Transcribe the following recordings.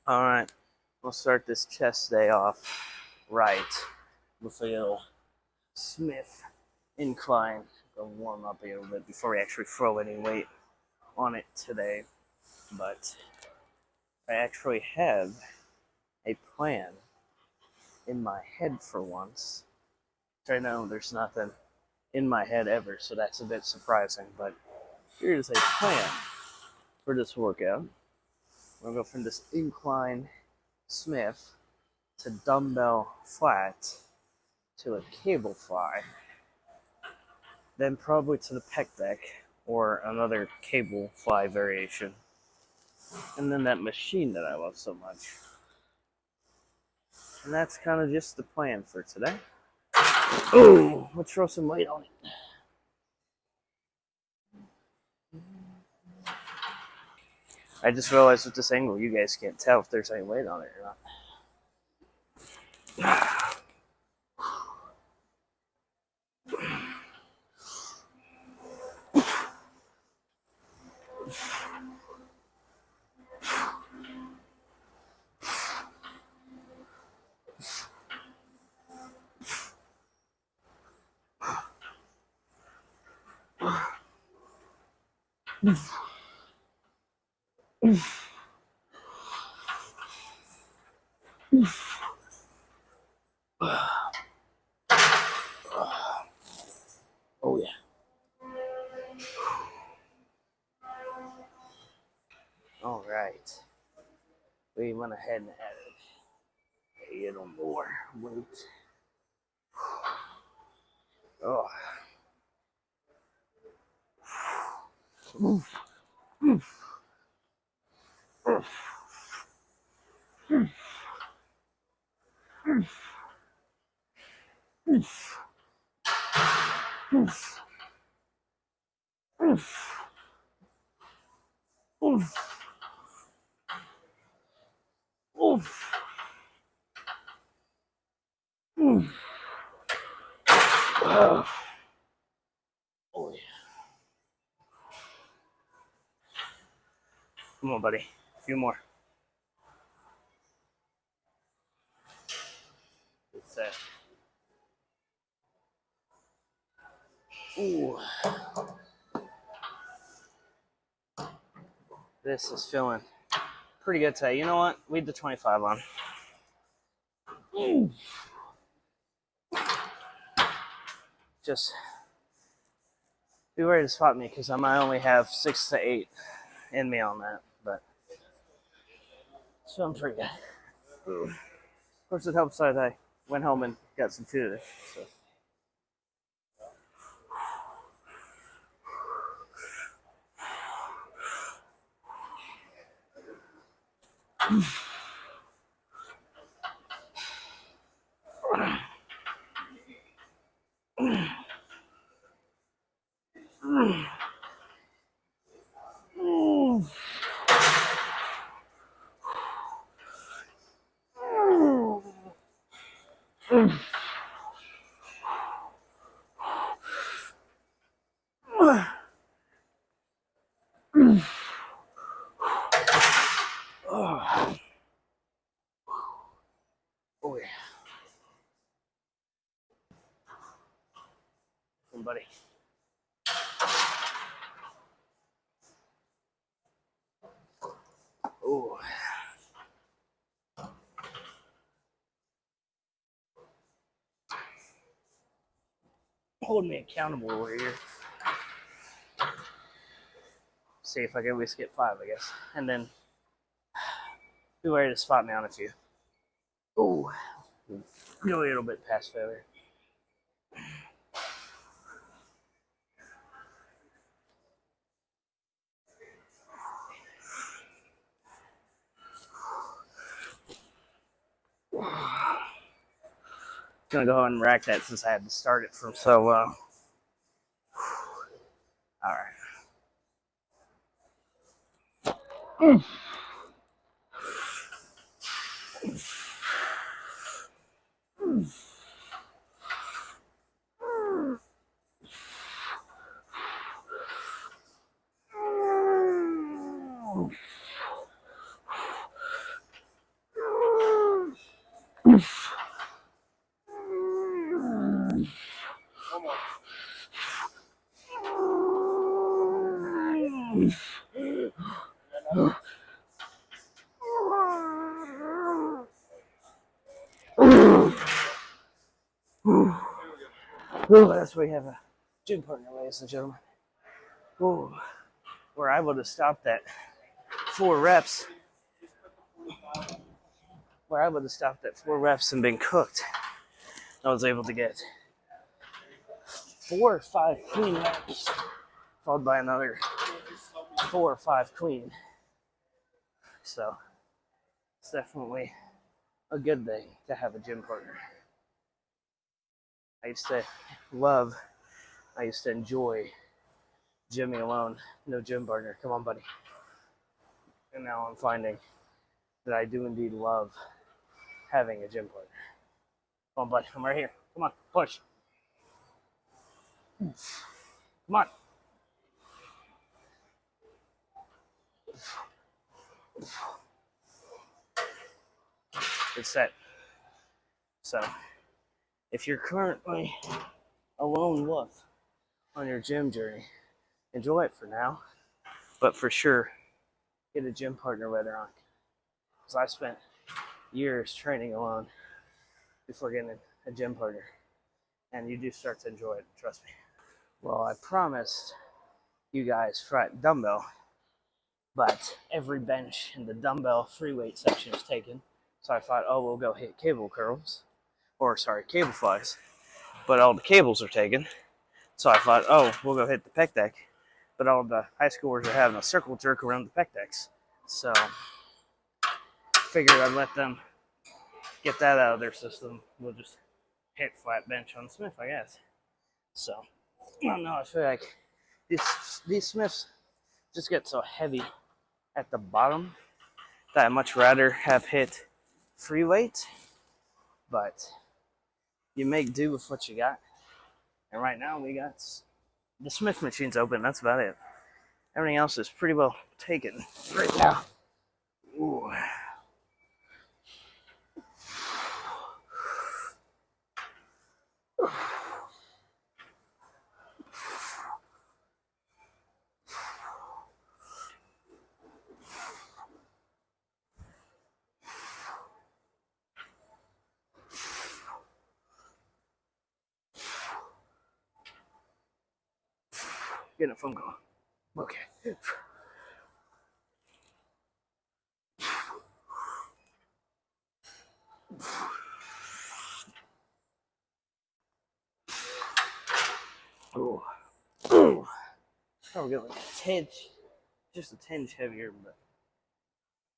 Alright, we'll start this chest day off right with a little Smith incline. Go warm up a little bit before we actually throw any weight on it today. But I actually have a plan in my head for once. I know there's nothing in my head ever, so that's a bit surprising. But here's a plan for this workout. We're going to go from this incline Smith to dumbbell flat to a cable fly, then probably to the pec deck or another cable fly variation, and then that machine that I love so much. And that's kind of just the plan for today. Oh, let's throw some weight on it. I just realized with this angle, you guys can't tell if there's any weight on it or not. Oh yeah. All right. We went ahead and added a little more weight. Oh. Oof. Oof. Oof. Oof. Oof. Oof. Oof. Oof. Oof. Oof. Oh yeah. Come on, buddy. A few more. It's ooh. This is feeling pretty good today. You know what? Leave the 25 on. Ooh. Just be ready to spot me because I might only have 6 to 8 in me on that, but it's feeling pretty good. Ooh. Of course, it helps that I went home and got some food. So. Oh yeah. Somebody. Oh. Hold me accountable over here. See if I can at least get 5, I guess. And then be ready to spot me on a few. Oh. Go a little bit past failure. Gonna go ahead and rack that since I had to start it from so low. All right. Ooh, that's where we have a gym partner, ladies and gentlemen. Ooh, we're able to stop that 4 reps. We're able to stop that 4 reps and been cooked. I was able to get 4 or 5 clean reps, followed by another 4 or 5 clean. So it's definitely a good thing to have a gym partner. I used to enjoy gymming alone, no gym partner. Come on, buddy. And now I'm finding that I do indeed love having a gym partner. Come on, buddy. I'm right here. Come on, push. Come on. It's set. So, if you're currently a lone wolf on your gym journey, enjoy it for now. But for sure, get a gym partner later on. Because I spent years training alone before getting a gym partner. And you do start to enjoy it, trust me. Well, I promised you guys flat dumbbell, but every bench in the dumbbell free weight section is taken. So I thought, oh, we'll go hit cable curls, cable flies. But all the cables are taken. So I thought, oh, we'll go hit the pec deck. But all the high schoolers are having a circle jerk around the pec decks. So figured I'd let them get that out of their system. We'll just hit flat bench on Smith, I guess. So I don't know, I feel like these Smiths just get so heavy at the bottom that I'd much rather have hit free weight, but you make do with what you got. And right now we got the Smith machines open. That's about it. Everything else is pretty well taken right now. Ooh. Getting a phone call. Okay. Ooh. Ooh. Probably get like a tinge, just a tinge heavier, but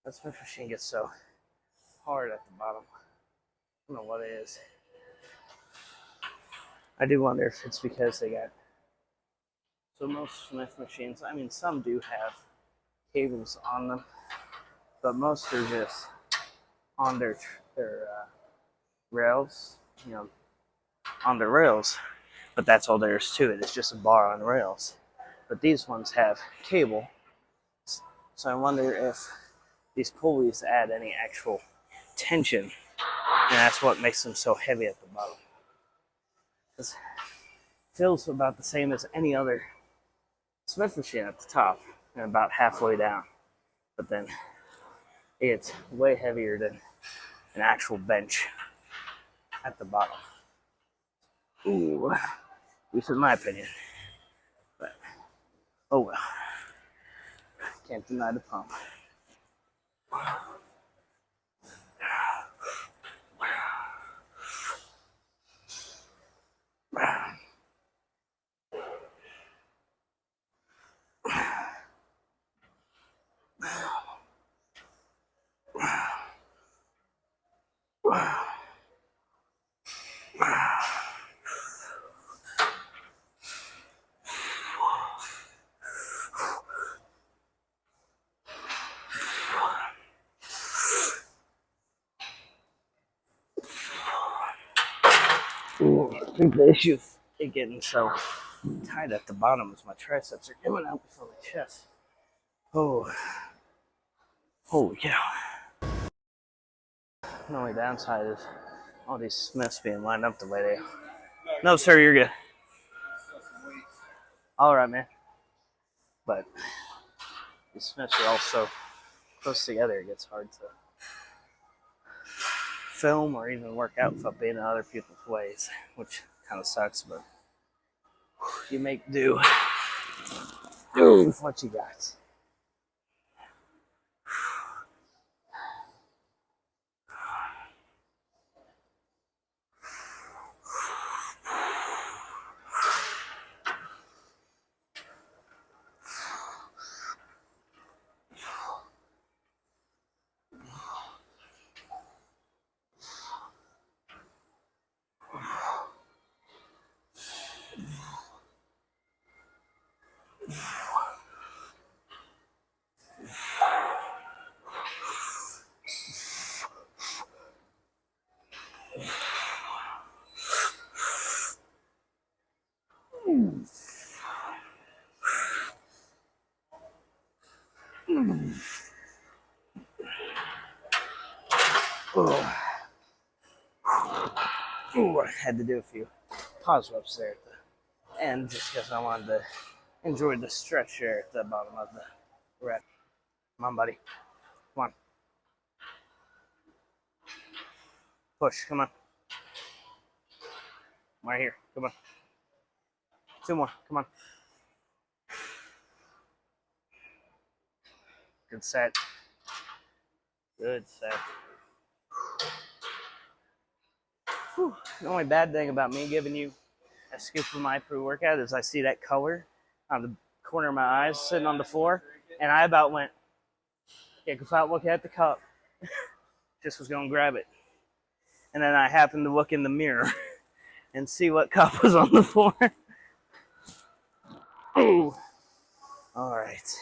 that Smith machine gets so hard at the bottom. I don't know what it is. I do wonder if it's because they got. So most Smith machines, I mean, some do have cables on them, but most are just on their rails, on the rails. But that's all there is to it. It's just a bar on rails. But these ones have cable, so I wonder if these pulleys add any actual tension, and that's what makes them so heavy at the bottom. It feels about the same as any other Smith machine at the top and about halfway down, but then it's way heavier than an actual bench at the bottom. Ooh, at least in my opinion. But oh well, can't deny the pump. Ooh, I think the issue of it getting so tight at the bottom is my triceps are coming out before my chest. Oh, holy cow. The only downside is All these Smiths being lined up the way they are. No, sir, you're good. All right, man. But these Smiths are all so close together, it gets hard to film or even work out without being in other people's ways, which kind of sucks, but you make do with what you got. Ooh, I had to do a few pause reps there at the end just because I wanted to enjoy the stretch there at the bottom of the rep. Come on, buddy. Come on. Push. Come on. Right here. Come on. Two more. Come on. Good set. Good set. Whew. The only bad thing about me giving you a scoop of my pre-workout is I see that color on the corner of my eyes sitting on the floor, and I about went, yeah, without looking at the cup, just was going to grab it. And then I happened to look in the mirror and see what cup was on the floor. Ooh. All right.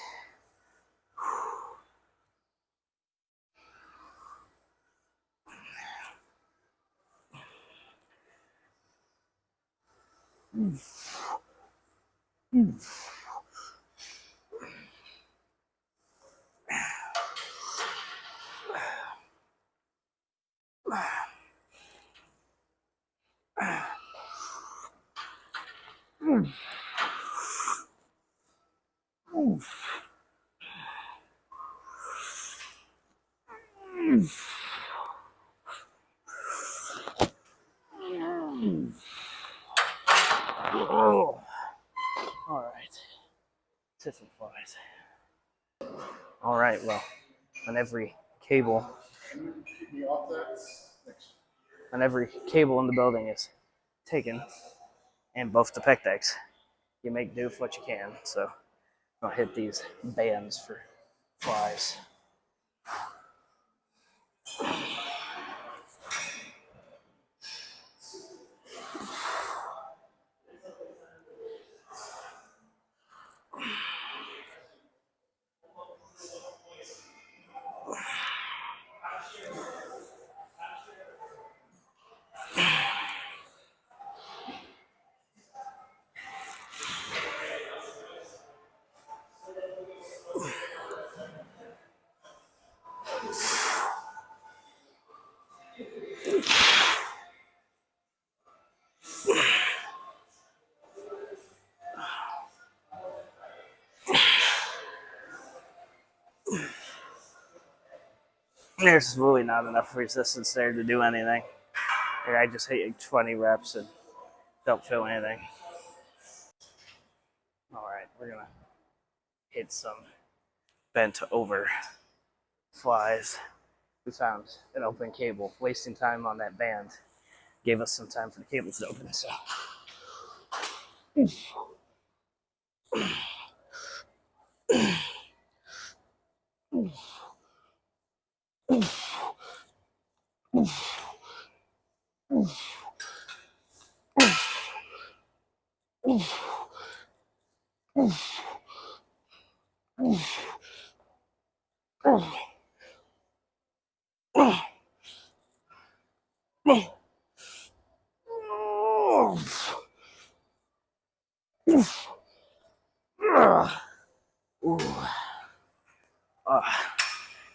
Oh. All right. Tips and flies. All right. Well, on every cable, in the building is taken, and both the pec decks, you make do with what you can. So I'll hit these bands for flies. There's really not enough resistance there to do anything. I just hit 20 reps and don't feel anything. All right, we're gonna hit some bent over flies. We found an open cable. Wasting time on that band gave us some time for the cables to open. So.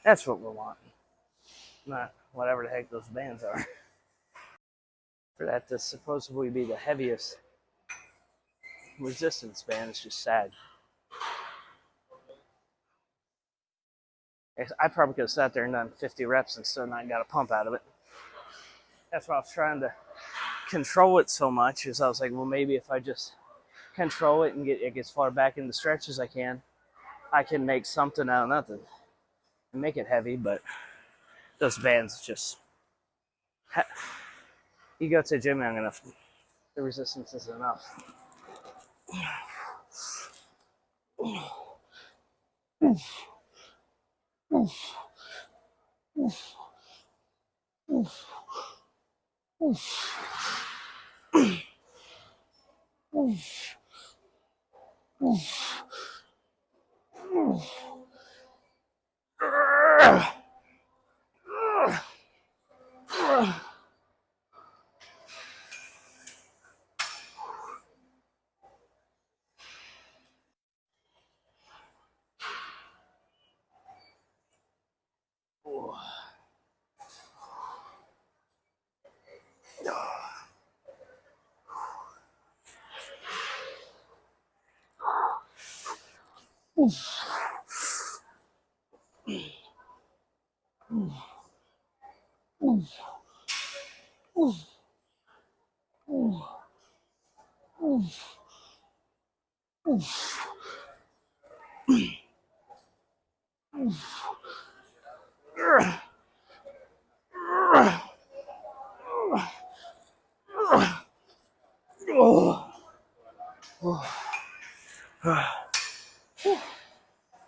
That's what we're wanting. Not whatever the heck those bands are. For that to supposedly be the heaviest resistance band is just sad. I probably could have sat there and done 50 reps and still not got a pump out of it. That's why I was trying to control it so much, is I was like, well, maybe if I just control it and get it as far back in the stretch as I can make something out of nothing and make it heavy. But those bands just, you go to the gym long enough, the resistance isn't enough.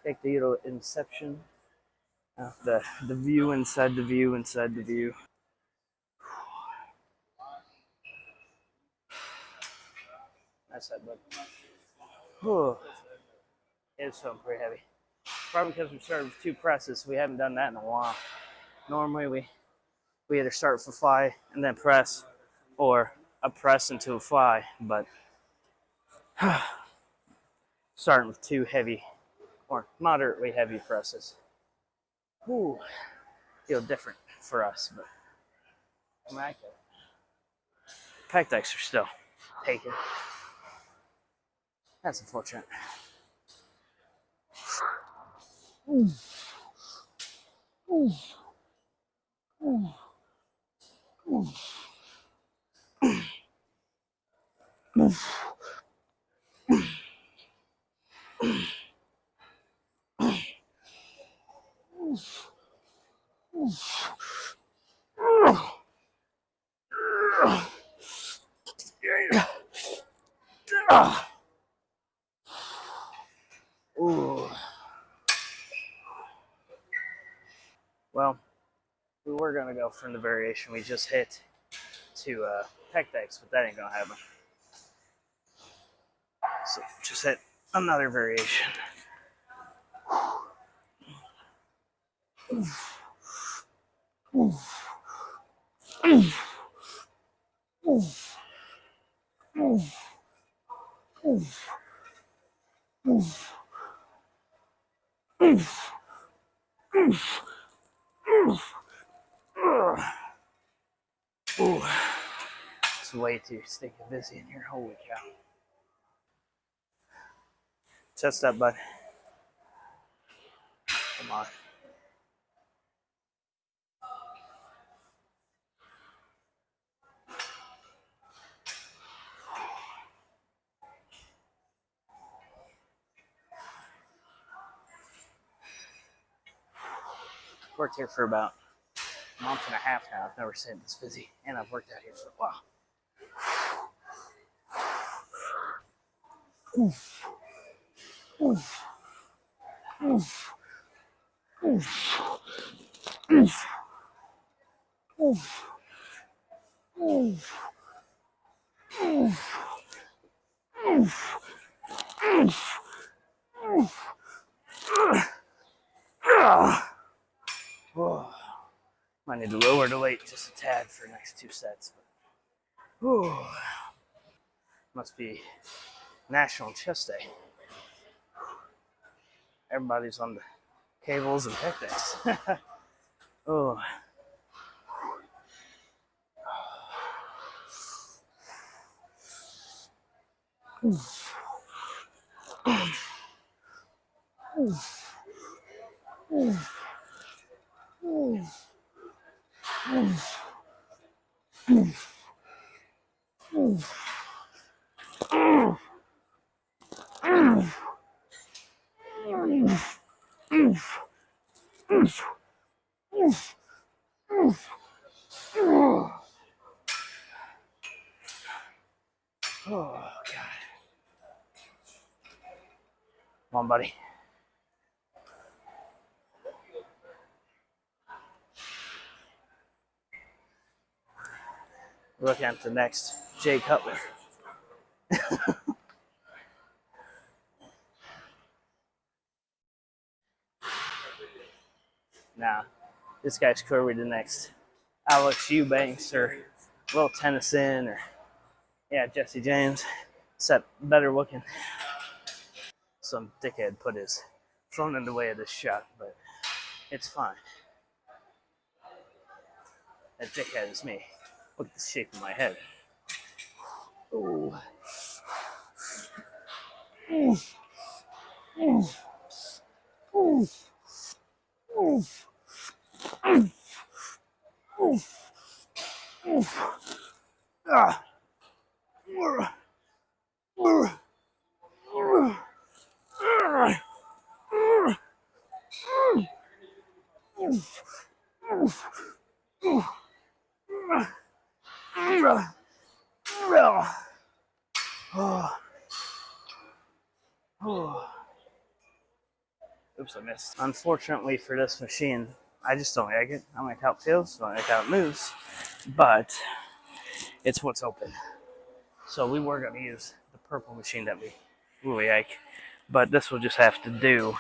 Take the little inception of the view inside the view inside the view. That's that, bud. It's feeling pretty heavy. Probably because we started with 2 presses. We haven't done that in a while. Normally we either start with a fly and then press, or a press into a fly. But starting with 2 heavy or moderately heavy presses. Feel different for us, but immaculate. Pec decks are still taken. That's unfortunate. Ooh. Well, we were gonna go from the variation we just hit to pec decks, but that ain't gonna happen. So just hit another variation. Ooh, it's way too stinking busy in here. Holy cow. Chest that, bud. Come on. Worked here for about a month and a half now. I've never seen this busy, and I've worked out here for a while. Might need to lower the weight just a tad for the next 2 sets. But, must be National Chest Day. Everybody's on the cables and pec decks. Oh. Oh, God. Come on, buddy. We're looking at the next Jay Cutler. Nah, this guy's clearly the next Alex Eubanks or Will Tennyson or, yeah, Jesse James. Except better looking. Some dickhead put his phone in the way of this shot, but it's fine. That dickhead is me. Look at the shape of my head. Ooh. Ah. Oops, I missed. Unfortunately for this machine, I just don't like it. I don't like how it feels, I don't like how it moves, but it's what's open. So we were going to use the purple machine that we really like, but this will just have to do.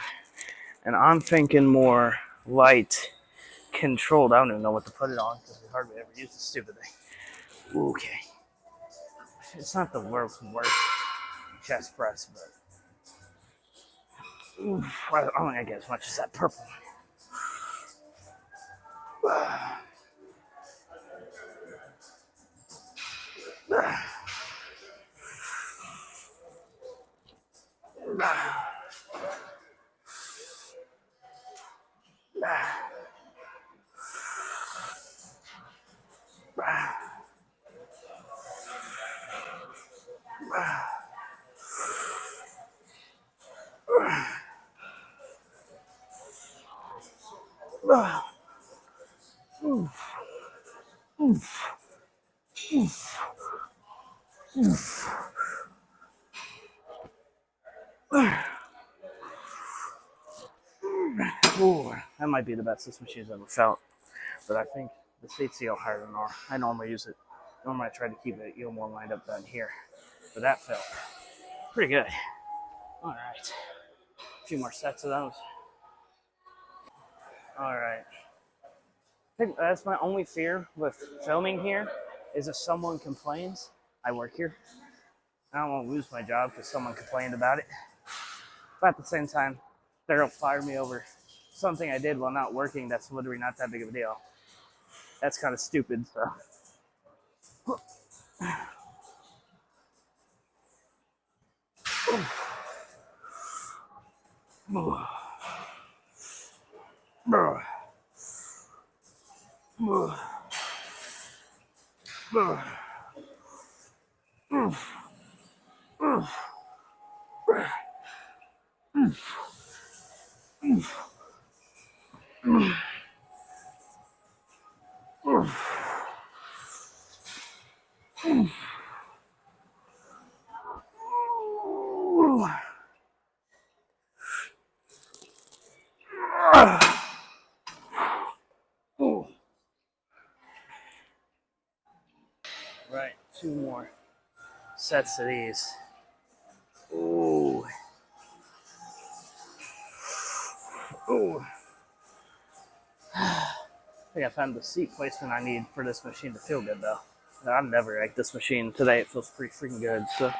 And I'm thinking more light controlled. I don't even know what to put it on because we hardly ever use this stupid thing. Okay. It's not the world's worst chest press, but I don't like it as much as that purple. Ooh, that might be the best this machine's ever felt. But I think the seat's a little higher than I normally use it. Normally I try to keep it a little more lined up down here. But that felt pretty good. All right. A few more sets of those. All right. I think that's my only fear with filming here is if someone complains. I work here. I don't want to lose my job because someone complained about it. But at the same time, they're going to fire me over something I did while not working that's literally not that big of a deal. That's kind of stupid, so. Right, 2 more sets of these. Ooh. Ooh. I think I found the seat placement I need for this machine to feel good, though. I've never liked this machine. Today it feels pretty freaking good, so.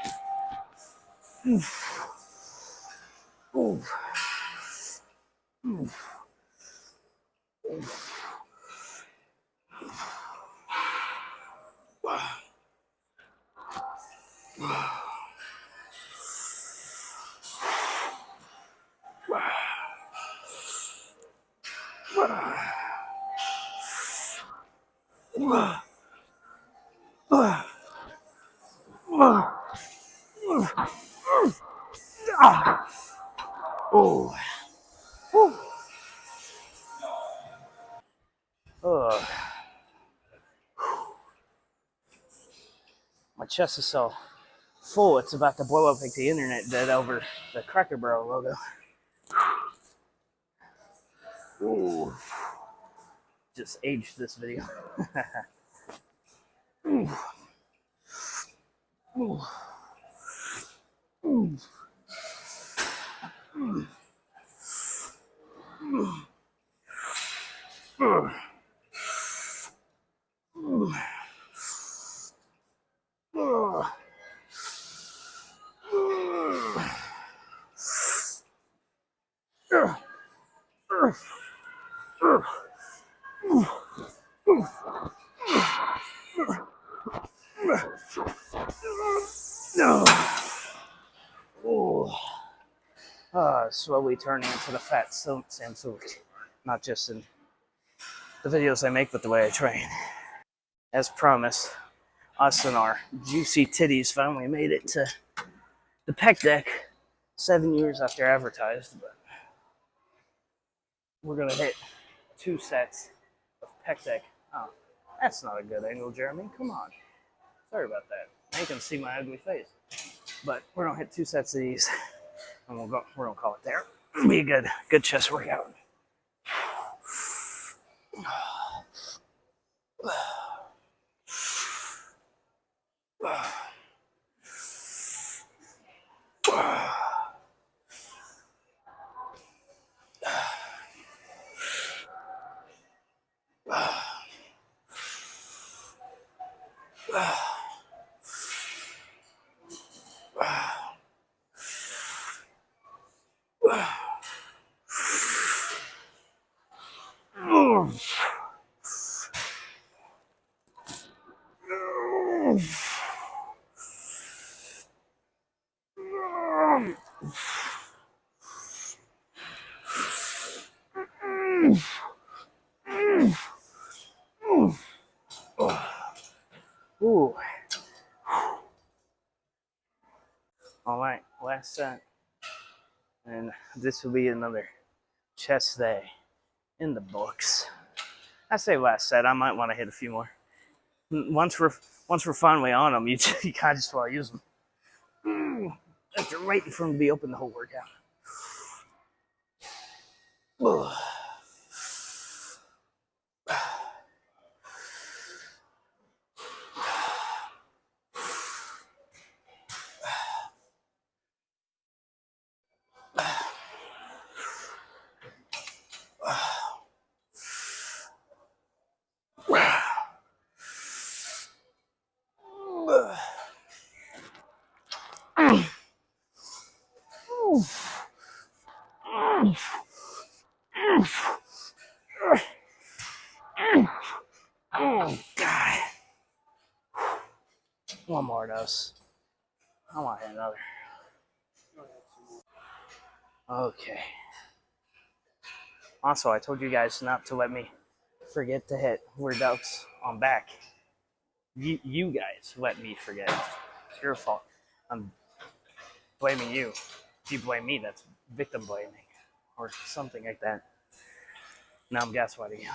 Ooh. Ooh. Oh. Oh. My chest is so full, it's about to blow up like the internet did over the Cracker Barrel logo. Ooh. Just aged this video. Ooh. Ooh. Ooh. Ooh. Ooh. Ooh. Ooh. Slowly turning into the fat Sam Sulek. Not just in the videos I make, but the way I train. As promised, us and our juicy titties finally made it to the pec deck 7 years after advertised, but we're gonna hit 2 sets of pec deck. Oh, that's not a good angle, Jeremy. Come on. Sorry about that. Now you can see my ugly face. But we're gonna hit 2 sets of these, and we're gonna call it there. It'll be a good chest workout. Ooh. All right, last set. And this will be another chest day in the books. I say last set. I might want to hit a few more. Once we're finally on them, you kind of just want to use them. After waiting for them to be open the whole workout. Oh, God. One more dose. I want to hit another. Okay. Also, I told you guys not to let me forget to hit workouts on back. You guys let me forget. It's your fault. I'm blaming you. If you blame me, that's victim blaming or something like that. Now I'm gaslighting you.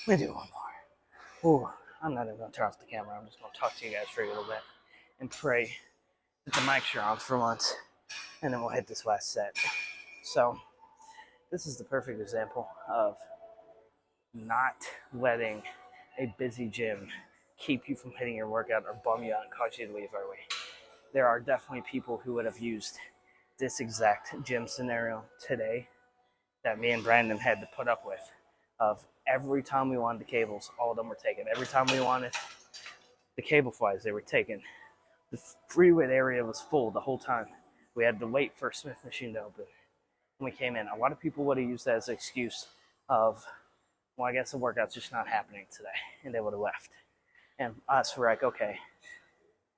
Let me do one more. Ooh, I'm not even gonna turn off the camera. I'm just gonna talk to you guys for a little bit and pray Put the mic on for once, and then we'll hit this last set. So this is the perfect example of not letting a busy gym keep you from hitting your workout or bum you out and cause you to leave early. There are definitely people who would have used this exact gym scenario today that me and Brandon had to put up with. Of every time we wanted the cables, all of them were taken. Every time we wanted the cable flies, they were taken. The free weight area was full the whole time. We had to wait for a Smith machine to open. When we came in, a lot of people would have used that as an excuse of, well, I guess the workout's just not happening today, and they would have left. And us were like, okay,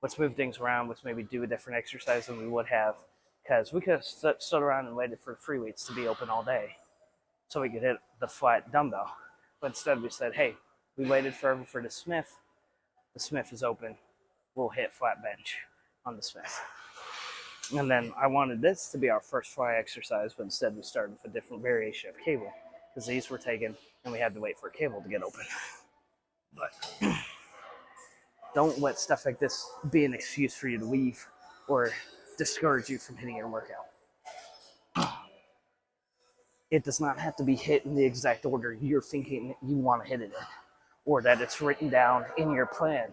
let's move things around. Let's maybe do a different exercise than we would have, because we could have stood around and waited for the free weights to be open all day so we could hit the flat dumbbell. But instead we said, hey, we waited forever for the Smith. The Smith is open. We'll hit flat bench on the Smith. And then I wanted this to be our first fly exercise, but instead we started with a different variation of cable because these were taken and we had to wait for a cable to get open. But don't let stuff like this be an excuse for you to leave or discourage you from hitting your workout. It does not have to be hit in the exact order you're thinking you want to hit it in, or that it's written down in your plan.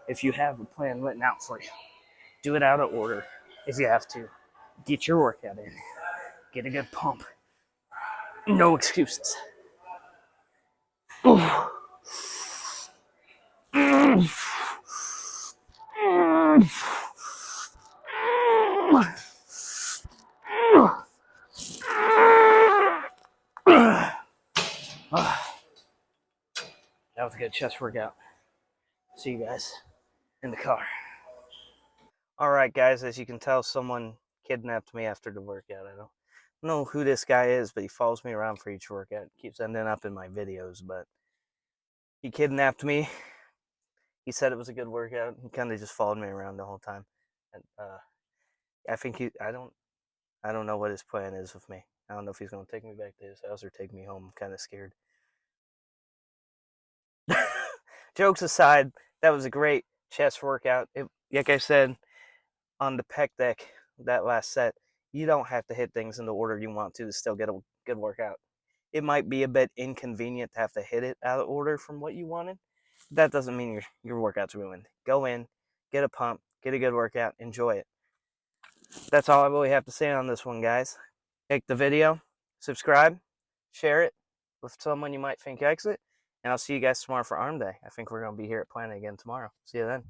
If you have a plan written out for you, do it out of order if you have to. Get your workout in. Get a good pump. No excuses. That was a good chest workout. See you guys in the car. All right, guys, as you can tell, someone kidnapped me after the workout. I don't know who this guy is, but he follows me around for each workout. Keeps ending up in my videos, but he kidnapped me. He said it was a good workout. He kind of just followed me around the whole time. And I think I don't know what his plan is with me. I don't know if he's going to take me back to his house or take me home. I'm kind of scared. Jokes aside, that was a great chest workout. Like I said, on the pec deck, that last set, you don't have to hit things in the order you want to still get a good workout. It might be a bit inconvenient to have to hit it out of order from what you wanted. That doesn't mean your workout's ruined. Go in, get a pump, get a good workout, enjoy it. That's all I really have to say on this one, guys. Like the video, subscribe, share it with someone you might think likes it, and I'll see you guys tomorrow for Arm Day. I think we're going to be here at Planet again tomorrow. See you then.